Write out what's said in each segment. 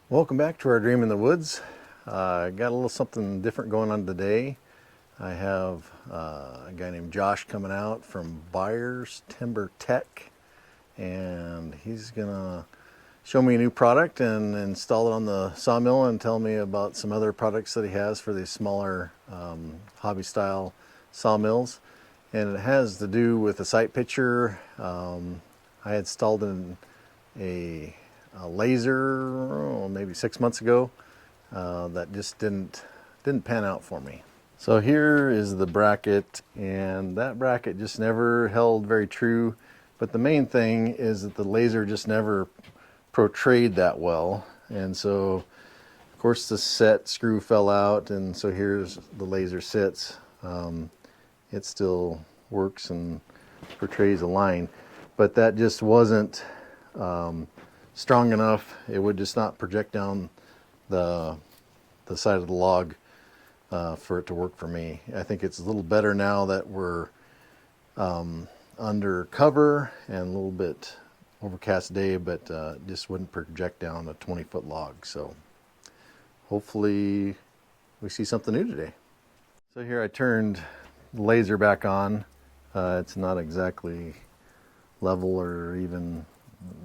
Welcome back to our Dream in the Woods. Got a little something different going on today. I have a guy named Josh coming out from Byers TimberTech, and he's gonna show me a new product and install it on the sawmill and tell me about some other products that he has for these smaller hobby style sawmills. And it has to do with a sight picture. I installed in a laser maybe 6 months ago that just didn't pan out for me. So here is the bracket, and that bracket just never held very true, but the main thing is that the laser just never portrayed that well. And so of course the set screw fell out, and so here's the laser sits. It still works and portrays a line, but that just wasn't strong enough. It would just not project down the side of the log for it to work for me. I think it's a little better now that we're under cover and a little bit overcast day, but just wouldn't project down a 20-foot log. So hopefully we see something new today. So here I turned the laser back on. It's not exactly level or even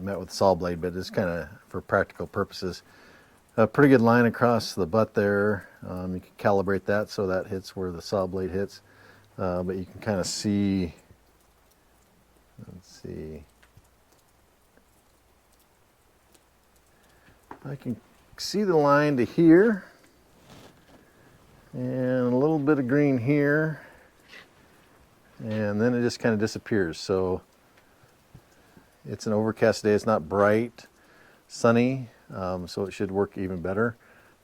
met with saw blade, but it's kind of for practical purposes. A pretty good line across the butt there. You can calibrate that so that hits where the saw blade hits, but you can kind of see, let's see, I can see the line to here and a little bit of green here, and then it just kind of disappears. So it's an overcast day. It's not bright, sunny, so it should work even better,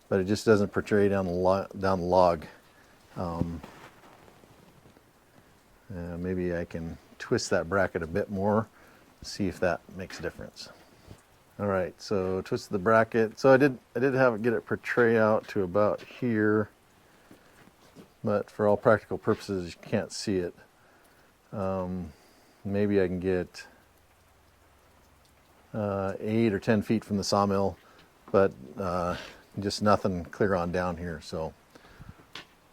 but it just doesn't portray down the log. Maybe I can twist that bracket a bit more, see if that makes a difference. All right, so twisted the bracket. So I did have it get it portray out to about here, but for all practical purposes, you can't see it. Maybe I can get 8 or 10 feet from the sawmill, but just nothing clear on down here. So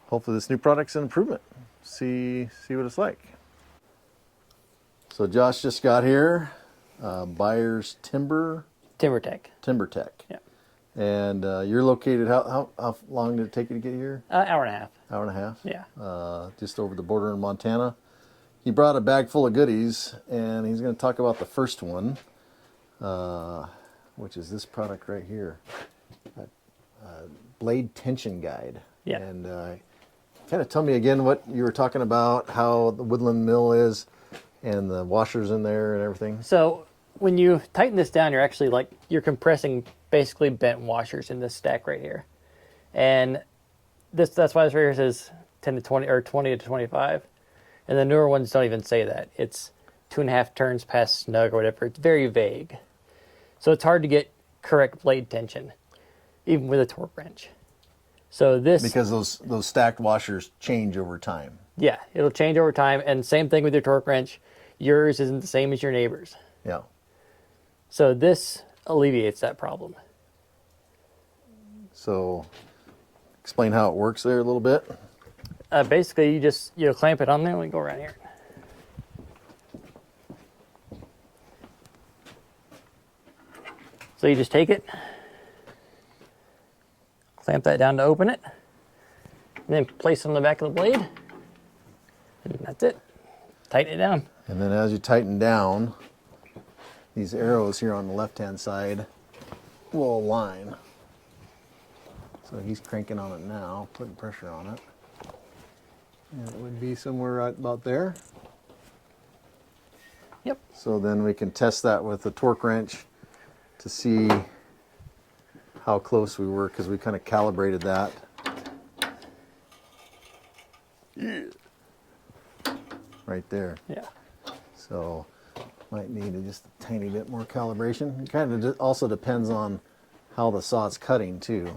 hopefully this new product's an improvement. See what it's like. So Josh just got here. Byers TimberTech. TimberTech. Yeah. And you're located. How long did it take you to get here? Hour and a half. Hour and a half. Yeah. Just over the border in Montana. He brought a bag full of goodies, and he's going to talk about the first one, which is this product right here, blade tension guide. Yeah. And kind of tell me again what you were talking about, how the Woodland Mill is, and the washers in there and everything. So when you tighten this down, you're compressing basically bent washers in this stack right here, and that's why this right here says 10 to 20 or 20 to 25, and the newer ones don't even say that. It's 2.5 turns past snug or whatever. It's very vague. So it's hard to get correct blade tension, even with a torque wrench. So this... Because those stacked washers change over time. Yeah, it'll change over time, and same thing with your torque wrench. Yours isn't the same as your neighbor's. Yeah. So this alleviates that problem. So explain how it works there a little bit. Basically, you clamp it on there. Let me go around here. So you just take it, clamp that down to open it, and then place it on the back of the blade, and that's it. Tighten it down. And then as you tighten down, these arrows here on the left-hand side will align. So he's cranking on it now, putting pressure on it. And it would be somewhere right about there. Yep. So then we can test that with the torque wrench to see how close we were, because we kind of calibrated that. Yeah. Right there. Yeah. So might need just a tiny bit more calibration. It kind of also depends on how the saw's cutting too.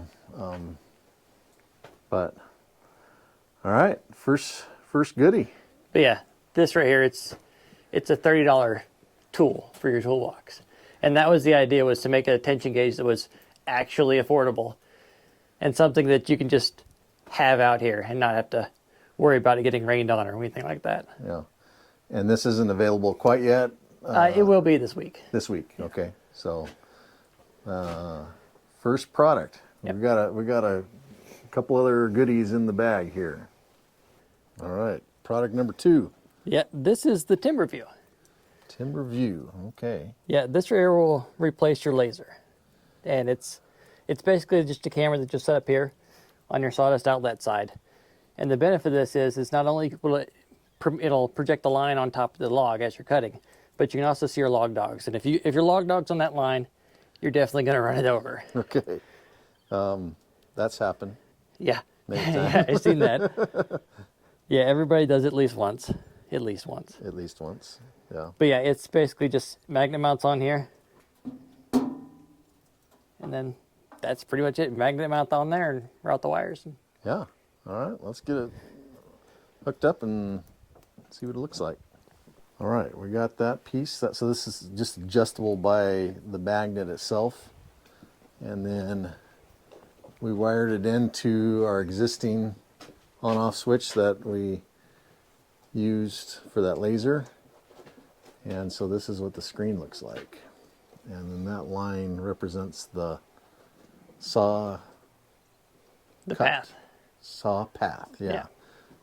But all right, first goodie. But yeah, this right here, it's a $30 tool for your toolbox. And that was the idea, was to make a tension gauge that was actually affordable and something that you can just have out here and not have to worry about it getting rained on or anything like that. Yeah. And this isn't available quite yet? It will be this week. This week, okay. So, first product. Yep. We got a couple other goodies in the bag here. All right, product number 2. Yeah, this is the TimberVue. TimberVue, okay. Yeah, this right here will replace your laser. And it's basically just a camera that you'll set up here on your sawdust outlet side. And the benefit of this is not only will it'll project the line on top of the log as you're cutting, but you can also see your log dogs. And if your log dog's on that line, you're definitely going to run it over. Okay. That's happened. Yeah. Many times. Yeah, I've seen that. Yeah, everybody does it at least once. At least once. At least once, yeah. But yeah, it's basically just magnet mounts on here. And then that's pretty much it. Magnet mount on there and route the wires. Yeah. All right, let's get it hooked up and see what it looks like. All right, we got that piece. So this is just adjustable by the magnet itself. And then we wired it into our existing on-off switch that we used for that laser. And so this is what the screen looks like. And then that line represents the saw path. Saw path, yeah. Yeah.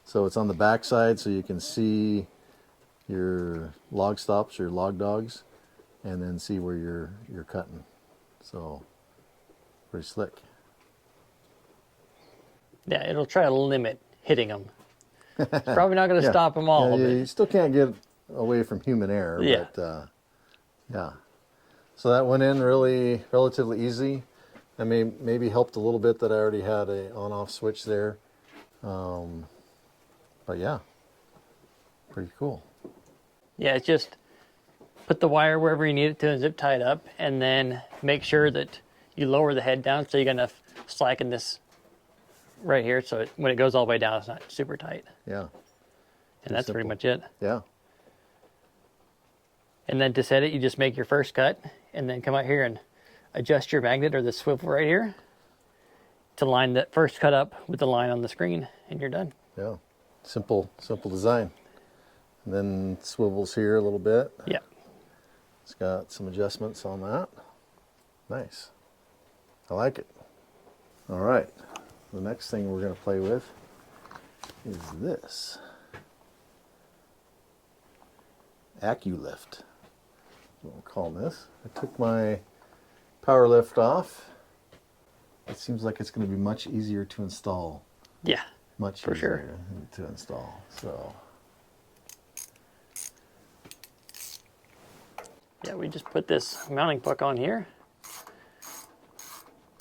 So it's on the back side so you can see your log stops, your log dogs, and then see where you're cutting. So pretty slick. Yeah, it'll try to limit hitting them. It's probably not going to stop them all. Yeah, but you still can't get away from human error. Yeah. But, yeah. So that went in relatively easy. I mean, maybe helped a little bit that I already had a on-off switch there. But yeah, pretty cool. Yeah, it's just put the wire wherever you need it to and zip tie it up, and then make sure that you lower the head down so you got enough slack in this right here, so when it goes all the way down, it's not super tight. Yeah. And that's simple. pretty much it. Yeah. And then to set it, you just make your first cut, and then come out here and adjust your magnet or the swivel right here to line that first cut up with the line on the screen, and you're done. Yeah. Simple design. And then swivels here a little bit. Yeah. It's got some adjustments on that. Nice. I like it. All right. The next thing we're going to play with is this. Acculift. What we're calling this. I took my power lift off. It seems like it's going to be much easier to install. Yeah. Much For sure. easier to install. So Yeah, we just put this mounting puck on here,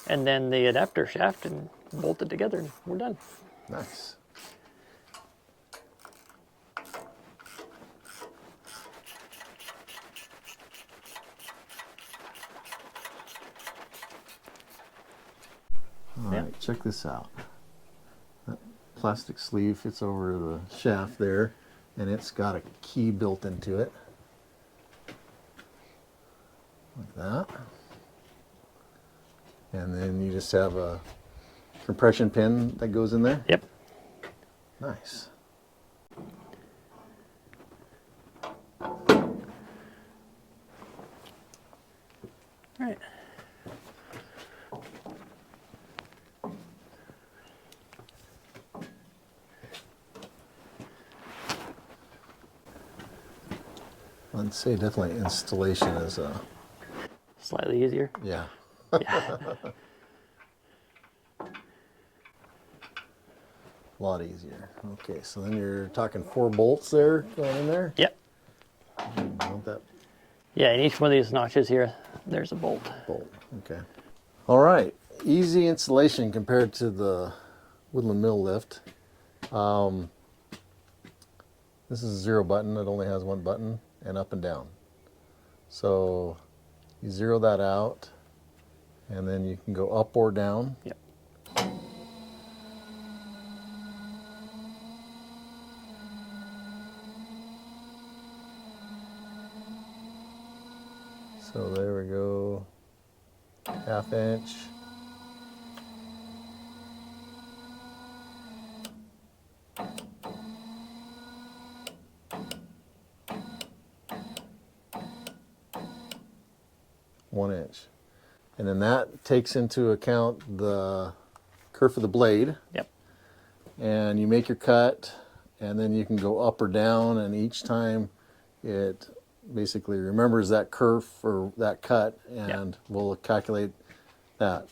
and then the adapter shaft, and bolt it together, and we're done. nice. All right, check this out. That plastic sleeve fits over the shaft there, and it's got a key built into it. Like that. And then you just have a compression pin that goes in there. Yep. Nice. All right. I'd say definitely installation is Slightly easier. yeah. Yeah. A lot easier. Okay, so then you're talking 4 bolts there going in there. Yep. Mount that Yeah, in each one of these notches here, there's a bolt. bolt. Okay. All right. Easy installation compared to the Woodland Mill lift. This is a 0 button. It only has 1 button, and up and down. So you 0 that out, and then you can go up or down. Yep. So there we go. 1/2 inch. 1 inch. And then that takes into account the kerf of the blade. Yep. And you make your cut, and then you can go up or down, and each time it basically remembers that kerf or that cut, and we'll calculate that.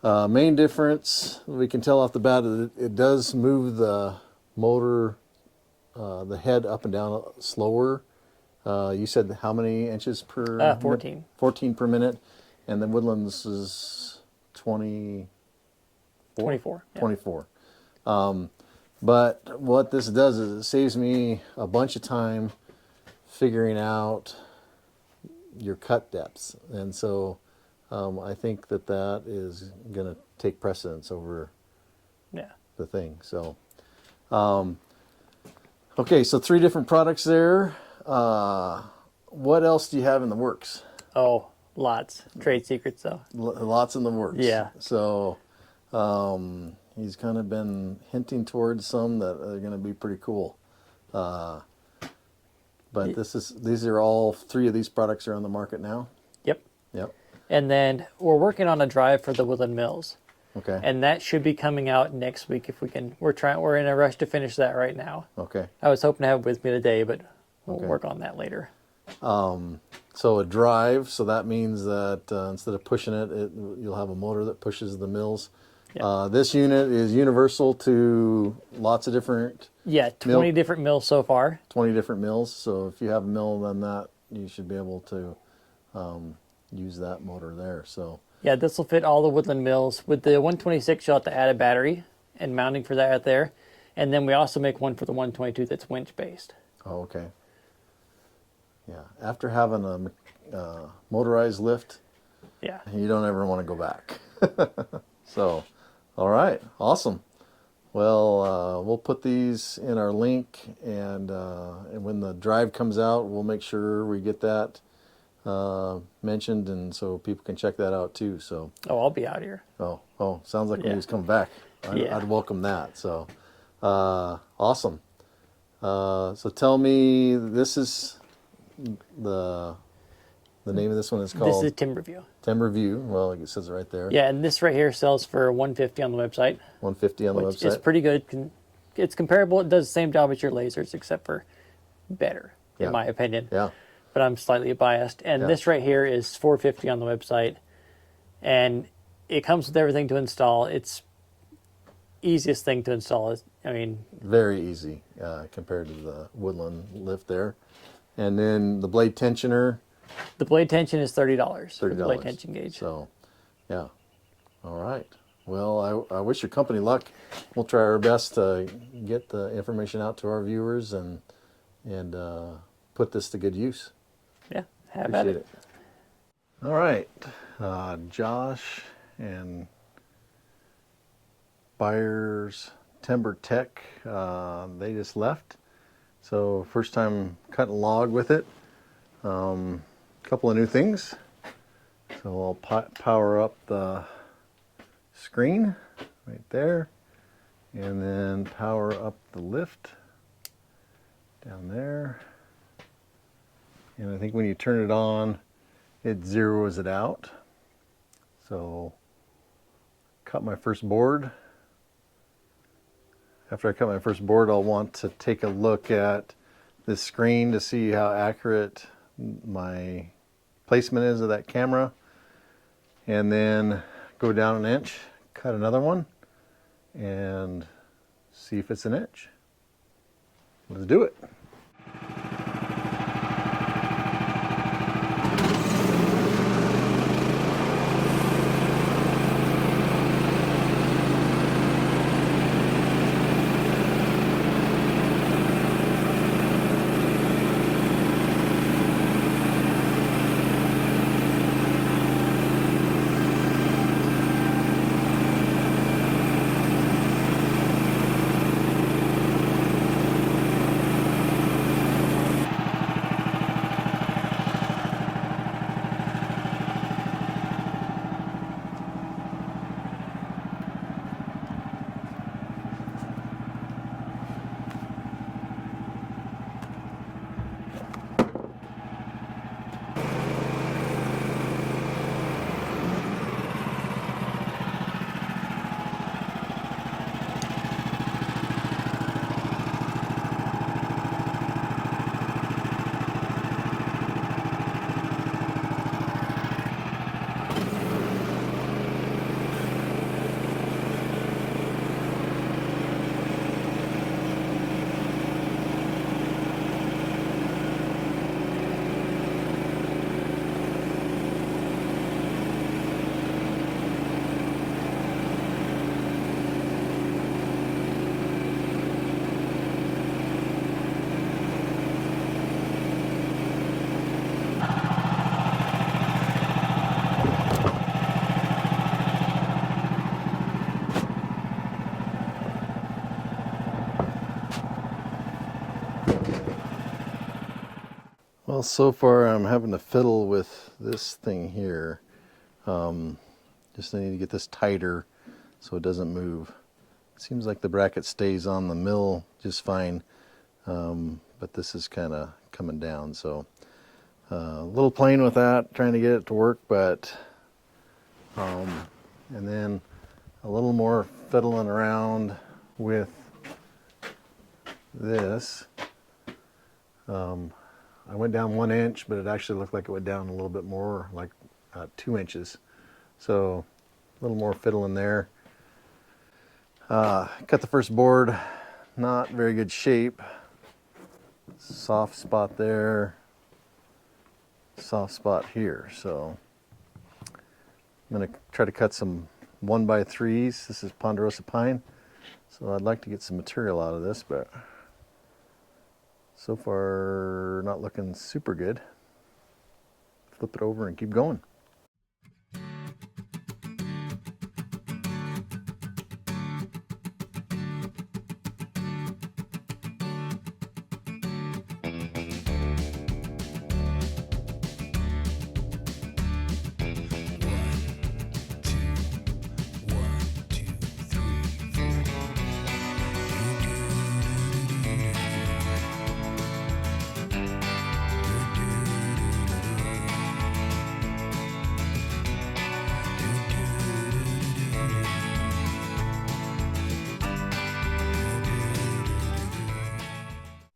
Main difference we can tell off the bat is it does move the motor, the head up and down slower. You said how many inches per? 14. 14 per minute, and the Woodlands is 24. 24. Yeah. 24. But what this does is it saves me a bunch of time figuring out your cut depths, and so I think that is going to take precedence over the thing. So, okay, so 3 different products there. What else do you have in the works? Oh, lots. Trade secrets, though. Lots in the works. Yeah. So, he's kind of been hinting towards some that are going to be pretty cool. But these are all 3 of these products are on the market now. Yep. Yep. And then we're working on a drive for the Woodland Mills. Okay. And that should be coming out next week if we can. We're in a rush to finish that right now. Okay. I was hoping to have it with me today, but we'll work on that later. So a drive, so that means that instead of pushing it, you'll have a motor that pushes the mills. Yeah. This unit is universal to lots of different. Yeah, 20 different mills so far. 20 different mills. So if you have a mill on that, you should be able to use that motor there. So yeah, this will fit all the Woodland Mills. With the 126, you'll have to add a battery and mounting for that out there. And then we also make one for the 122 that's winch based. Oh, okay. Yeah, after having a motorized lift, Yeah. you don't ever want to go back. So, all right, awesome. Well, we'll put these in our link, and when the drive comes out, we'll make sure we get that mentioned, and so people can check that out too. So. Oh, I'll be out here. Oh, sounds like when he's coming back. I'd welcome that. So, awesome. So tell me, this is the name of this one is called. This is TimberVue. TimberVue. Well, it says it right there. Yeah, and this right here sells for $150 on the website. $150 on the website. It's pretty good. It's comparable. It does the same job as your lasers, except for better, in my opinion. Yeah. But I'm slightly biased. And this right here is $450 on the website, and it comes with everything to install. It's easiest thing to install. Very easy compared to the Woodland lift there. And then the blade tensioner. The blade tension is $30. $30. For the blade tension gauge. So, yeah. All right. Well, I wish your company luck. We'll try our best to get the information out to our viewers and put this to good use. Yeah, have at it. All right. Josh and Byers TimberTech, they just left. So first time cutting log with it. Couple of new things. So I'll power up the screen right there, and then power up the lift down there. And I think when you turn it on, it zeroes it out. So cut my first board. After I cut my first board, I'll want to take a look at this screen to see how accurate my placement is of that camera, and then go down an inch, cut another one, and see if it's an inch. Let's do it. Well, so far I'm having to fiddle with this thing here. Just I need to get this tighter so it doesn't move. It seems like the bracket stays on the mill just fine, but this is kind of coming down, so a little playing with that, trying to get it to work, but and then a little more fiddling around with this. I went down 1 inch, but it actually looked like it went down a little bit more, like 2 inches. So a little more fiddling there. Cut the first board, not very good shape. Soft spot there, soft spot here. So I'm going to try to cut some 1x3s. This is ponderosa pine. So I'd like to get some material out of this, but so far not looking super good. Flip it over and keep going.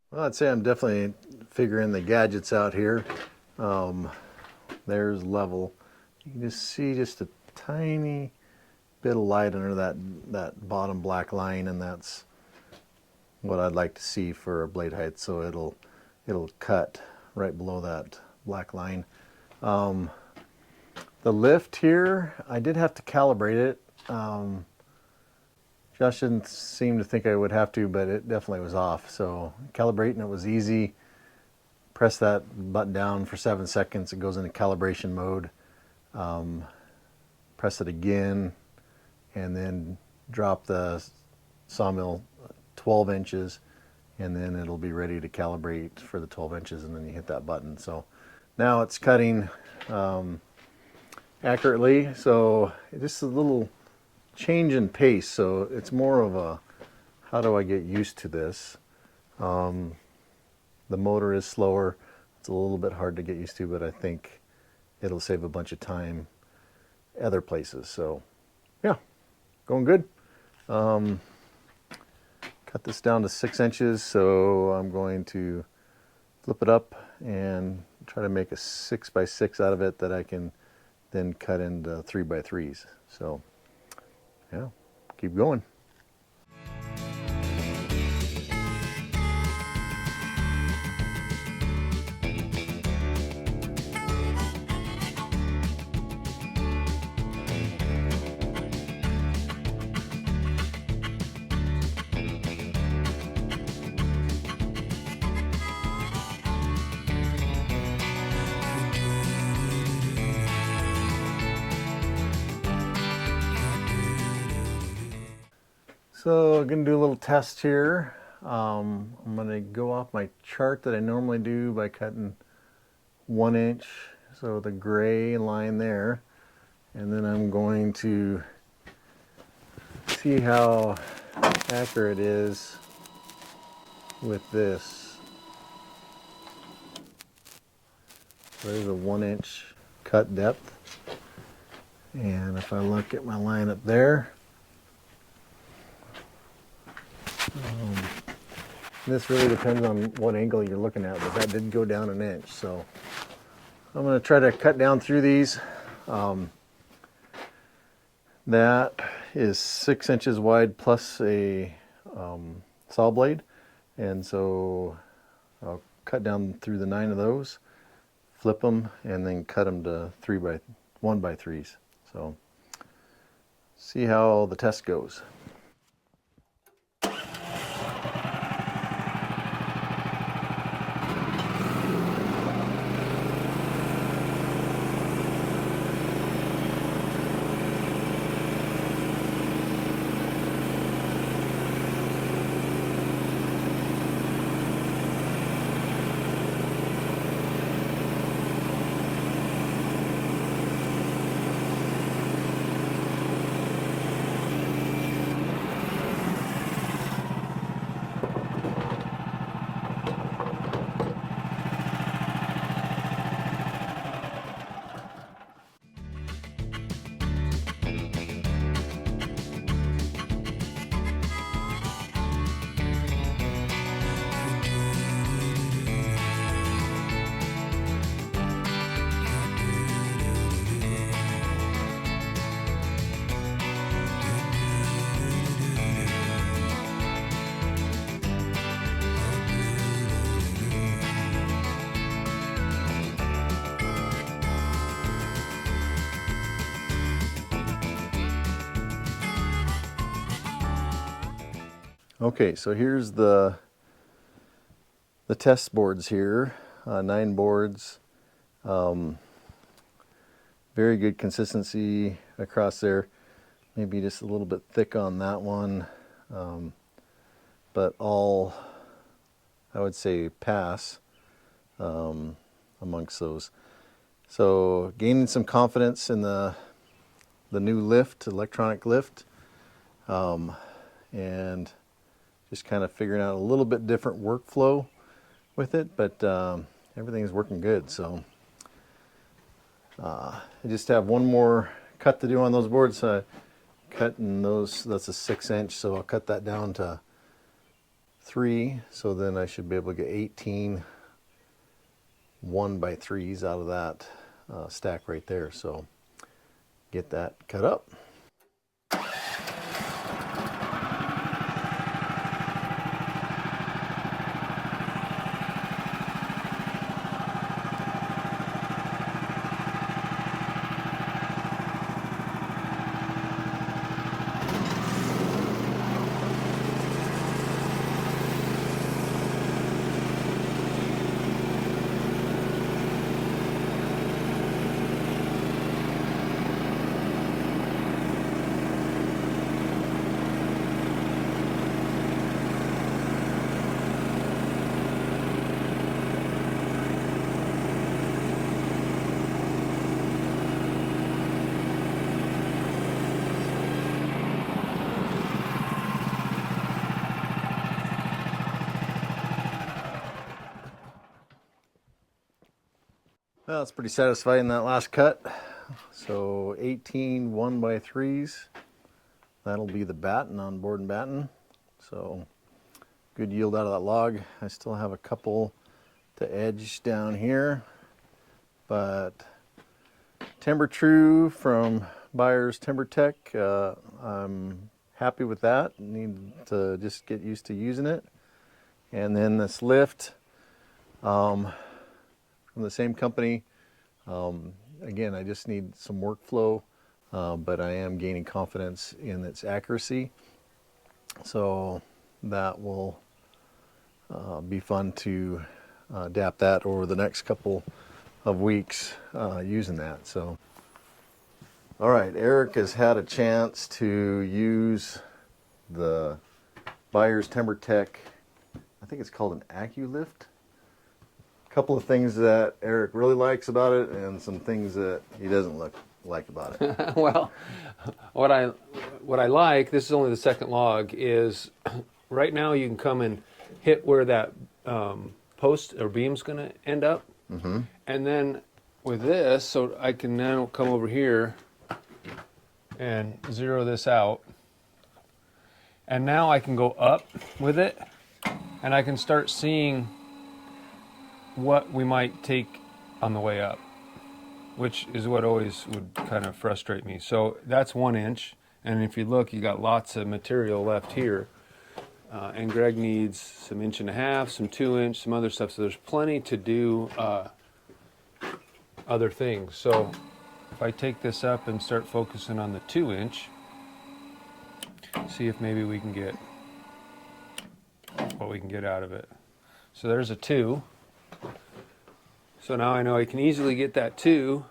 Well, I'd say I'm definitely figuring the gadgets out here. There's level. You can just see just a tiny bit of light under that bottom black line, and that's what I'd like to see for a blade height. So it'll cut right below that black line. The lift here, I did have to calibrate it. Josh didn't seem to think I would have to, but it definitely was off. So calibrating it was easy. Press that button down for 7 seconds. It goes into calibration mode. Press it again, and then drop the sawmill 12 inches, and then it'll be ready to calibrate for the 12 inches, and then you hit that button. So now it's cutting accurately. So just a little change in pace, so it's more of a how do I get used to this. The motor is slower, it's a little bit hard to get used to, but I think it'll save a bunch of time other places. So yeah, going good. Cut this down to 6 inches, so I'm going to flip it up and try to make a 6x6 out of it that I can then cut into 3x3s. So yeah, keep going. So I'm going to do a little test here. I'm going to go off my chart that I normally do by cutting 1 inch, so the gray line there, and then I'm going to see how accurate it is with this. So there's a 1 inch cut depth, and if I look at my line up there, this really depends on what angle you're looking at, but that did go down 1 inch. So I'm going to try to cut down through these. That is 6 inches wide plus a saw blade, and so I'll cut down through the 9 of those, flip them, and then cut them to 1x3s. So see how the test goes. Okay, so here's the test boards here, 9 boards. Very good consistency across there. Maybe just a little bit thick on that one, but all, I would say, pass amongst those. So gaining some confidence in the new lift, electronic lift, and just kind of figuring out a little bit different workflow with it, but everything's working good. So I just have one more cut to do on those boards. Cutting those, that's a 6-inch, so I'll cut that down to 3, so then I should be able to get 18 1x3s out of that stack right there. So get that cut up. Well, it's pretty satisfying, that last cut. So 18 1x3s. That'll be the batten on board and batten. So good yield out of that log. I still have a couple to edge down here, but TimberTrue from Byers TimberTech, I'm happy with that. Need to just get used to using it. And then this lift, from the same company. Again, I just need some workflow, but I am gaining confidence in its accuracy. So that will be fun to adapt that over the next couple of weeks using that. So, all right, Erik has had a chance to use the Byers TimberTech, I think it's called an Acculift. Couple of things that Erik really likes about it, and some things that he doesn't like about it. Well, what I like, this is only the second log, is right now you can come and hit where that post or beam's going to end up, and then with this, so I can now come over here and zero this out, and now I can go up with it, and I can start seeing what we might take on the way up, which is what always would kind of frustrate me. So that's 1 inch, and if you look, you got lots of material left here, and Greg needs some 1.5 inch, some 2 inch, some other stuff, so there's plenty to do other things. So if I take this up and start focusing on the 2 inch, see if maybe we can get what we can get out of it. So there's a 2. So now I know I can easily get that 2.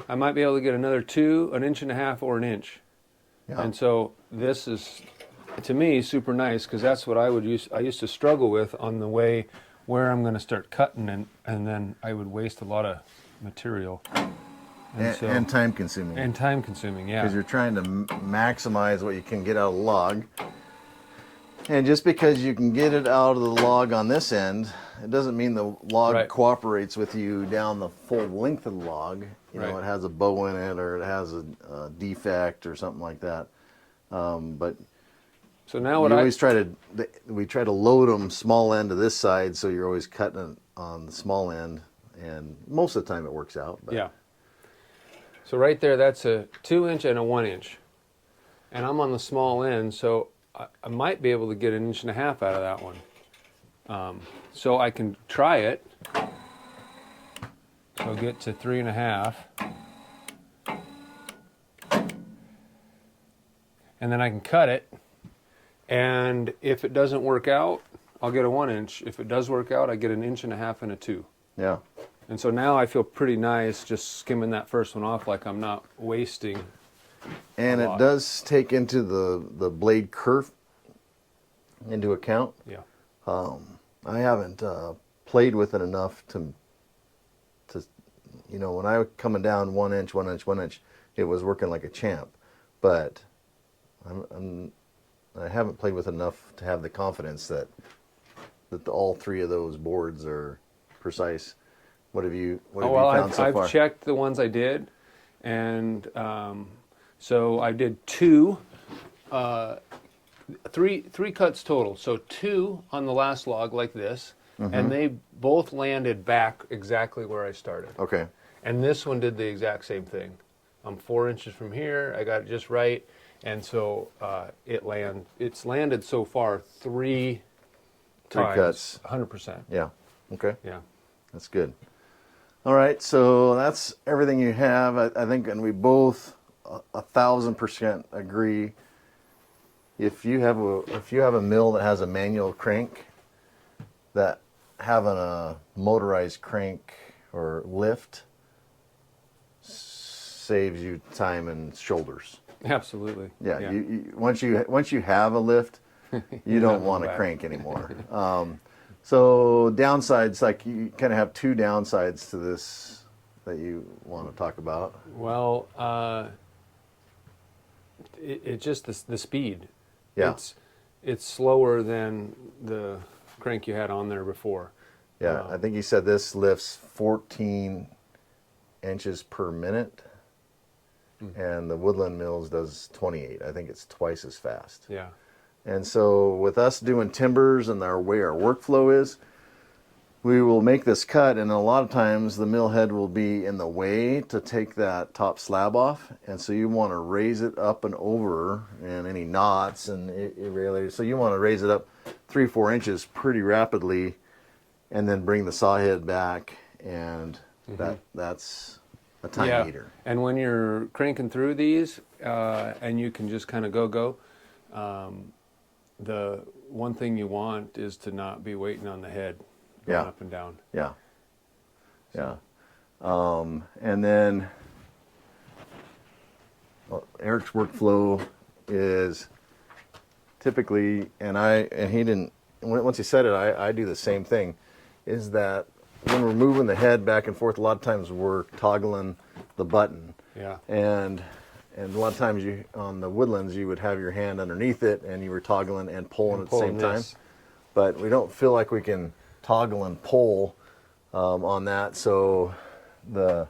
I might be able to get another 2, 1.5 inches, or 1 inch. Yeah. And so this is, to me, super nice, because that's what I used to struggle with on the way where I'm going to start cutting, and then I would waste a lot of material. And time consuming. And time consuming, yeah. Because you're trying to maximize what you can get out of the log. And just because you can get it out of the log on this end, it doesn't mean the log cooperates with you down the full length of the log. You know, it has a bow in it, or it has a defect or something like that. But so now we try to load them small end to this side, so you're always cutting it on the small end, and most of the time it works out. But. Yeah. So right there, that's a 2 inch and a 1 inch, and I'm on the small end, so I might be able to get 1.5 inches out of that one. So I can try it. So I'll get to 3.5. And then I can cut it. And if it doesn't work out, I'll get a 1 inch. If it does work out, I get an 1.5 inch and a 2. Yeah. And so now I feel pretty nice just skimming that first one off, like I'm not wasting. And it does take into the blade kerf into account. Yeah. I haven't played with it enough to when I was coming down 1 inch, 1 inch, 1 inch, it was working like a champ. But I haven't played with enough to have the confidence that all three of those boards are precise. What have you found so far? I've checked the ones I did, and so I did two, three cuts total. So 2 on the last log like this, and they both landed back exactly where I started. Okay. And this one did the exact same thing. I'm 4 inches from here. I got it just right, and so it's landed so far three times, cuts. 100%. Yeah. Okay. Yeah. That's good. All right, so that's everything you have. I think, and we both 1,000% agree. If you have a mill that has a manual crank, that having a motorized crank or lift saves you time and shoulders. Absolutely. Yeah. You once you have a lift, you don't want to crank anymore. So downsides, like you kind of have 2 downsides to this that you want to talk about. Well, it's just the speed. Yeah. It's slower than the crank you had on there before. Yeah, I think you said this lifts 14 inches per minute, and the Woodland Mills does 28. I think it's twice as fast. Yeah. And so with us doing timbers and our way our workflow is, we will make this cut, and a lot of times the mill head will be in the way to take that top slab off, and so you want to raise it up and over, and any knots and irregularities. So you want to raise it up 3-4 inches pretty rapidly, and then bring the saw head back, and that's a time eater. And when you're cranking through these, and you can just kind of go, the one thing you want is to not be waiting on the head going up and down. Yeah. Yeah. And then Erik's workflow is typically, and he didn't, once he said it, I do the same thing, is that when we're moving the head back and forth, a lot of times we're toggling the button. Yeah. And a lot of times on the Woodlands, you would have your hand underneath it and you were toggling and pulling at the same time. But we don't feel like we can toggle and pull on that. So the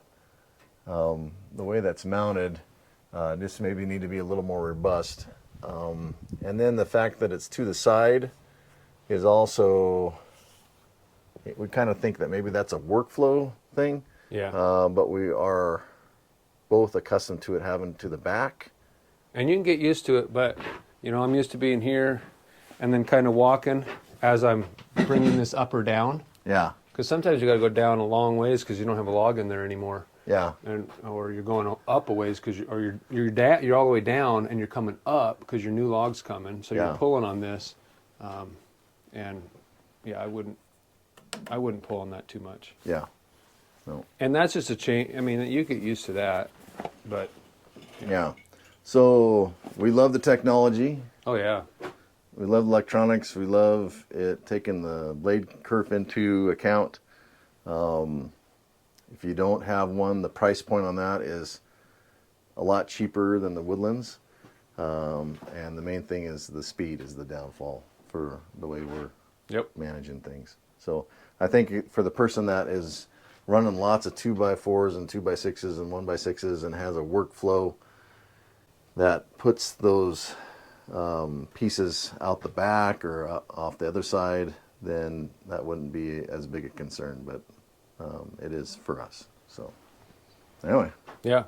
way that's mounted just maybe need to be a little more robust. And then the fact that it's to the side is also, we kind of think that maybe that's a workflow thing. Yeah. But we are both accustomed to it having to the back. And you can get used to it, but I'm used to being here and then kind of walking as I'm bringing this up or down. Yeah. Because sometimes you got to go down a long ways because you don't have a log in there anymore. Yeah. Or you're going up a ways because you're all the way down and you're coming up because your new log's coming. So you're pulling on this, and yeah, I wouldn't pull on that too much. Yeah. No. And that's just a change. I mean, you get used to that, but yeah. So we love the technology. Oh yeah. We love electronics. We love it taking the blade kerf into account. If you don't have one, the price point on that is a lot cheaper than the Woodlands. And the main thing is the speed is the downfall for the way we're managing things. So I think for the person that is running lots of 2x4s and 2x6s and 1x6s and has a workflow that puts those pieces out the back or off the other side, then that wouldn't be as big a concern, but it is for us. So anyway. Yeah.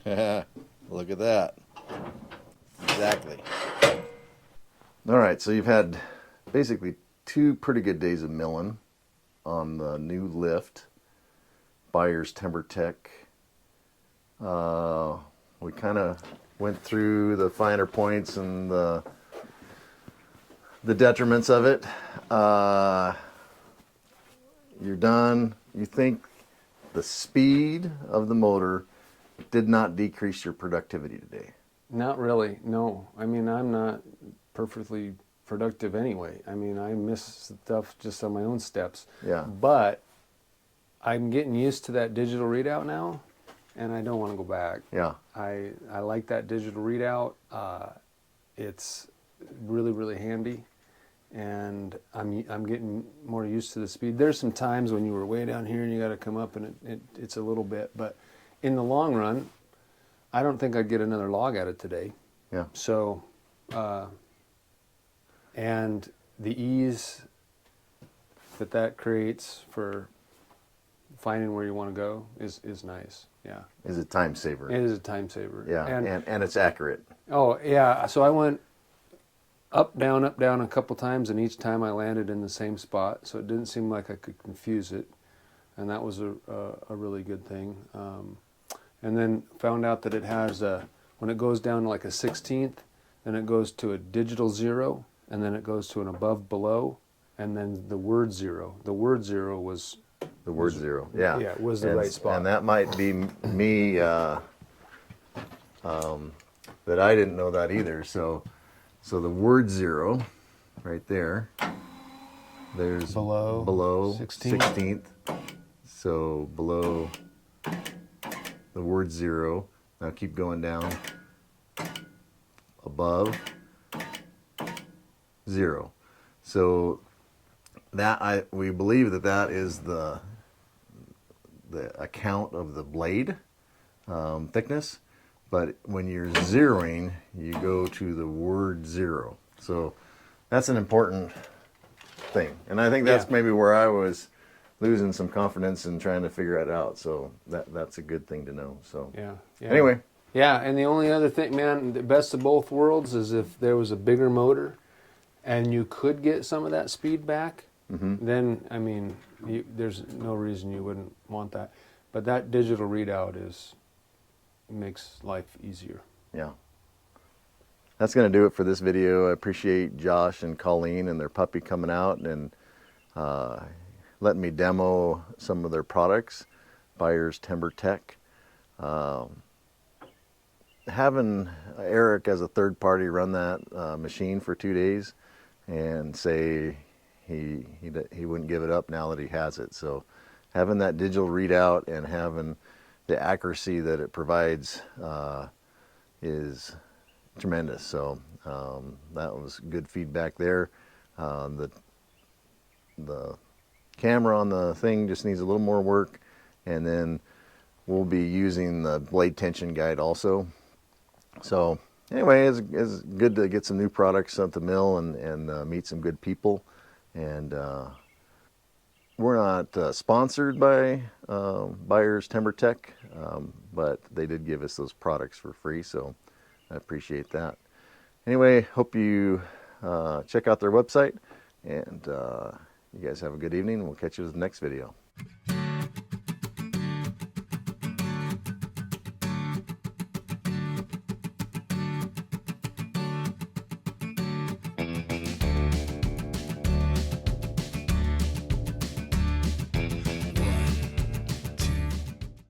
Look at that. Exactly. All right, so you've had basically 2 pretty good days of milling on the new lift, Byers TimberTech. We kind of went through the finer points and the detriments of it. You're done. You think the speed of the motor did not decrease your productivity today? Not really, no. I mean, I'm not perfectly productive anyway. I mean, I miss stuff just on my own steps. Yeah. But I'm getting used to that digital readout now, and I don't want to go back. Yeah. I like that digital readout. It's really, really handy, and I'm getting more used to the speed. There's some times when you were way down here and you got to come up, and it's a little bit, but in the long run, I don't think I'd get another log at it today. Yeah. So, and the ease that creates for finding where you want to go is nice. Yeah. Is a time saver. It is a time saver. Yeah, and it's accurate. Oh, yeah. So I went up, down a couple times, and each time I landed in the same spot, so it didn't seem like I could confuse it, and that was a really good thing. And then found out that it has when it goes down to like a 16th, then it goes to a digital 0, and then it goes to an above below, and then the word 0. The word 0 was The word 0. Yeah. Yeah, was the right spot. And that might be me, that I didn't know that either. So the word 0 right there, there's below 16th. So below the word 0. Now keep going down. Above 0. So that we believe that is the account of the blade thickness, but when you're zeroing, you go to the word 0. So that's an important thing, and I think that's maybe where I was losing some confidence in trying to figure it out. So that's a good thing to know. So yeah. Anyway. Yeah, and the only other thing, man, the best of both worlds is if there was a bigger motor and you could get some of that speed back, then, I mean, there's no reason you wouldn't want that. But that digital readout makes life easier. Yeah. That's going to do it for this video. I appreciate Josh and Colleen and their puppy coming out and letting me demo some of their products, Byers TimberTech. Having Erik as a third party run that machine for 2 days and say he wouldn't give it up now that he has it. So having that digital readout and having the accuracy that it provides is tremendous. So that was good feedback there. The camera on the thing just needs a little more work, and then we'll be using the blade tension guide also. So anyway, it's good to get some new products at the mill and meet some good people. And we're not sponsored by Byers TimberTech, but they did give us those products for free, so I appreciate that. Anyway, hope you check out their website, and you guys have a good evening. We'll catch you in the next video.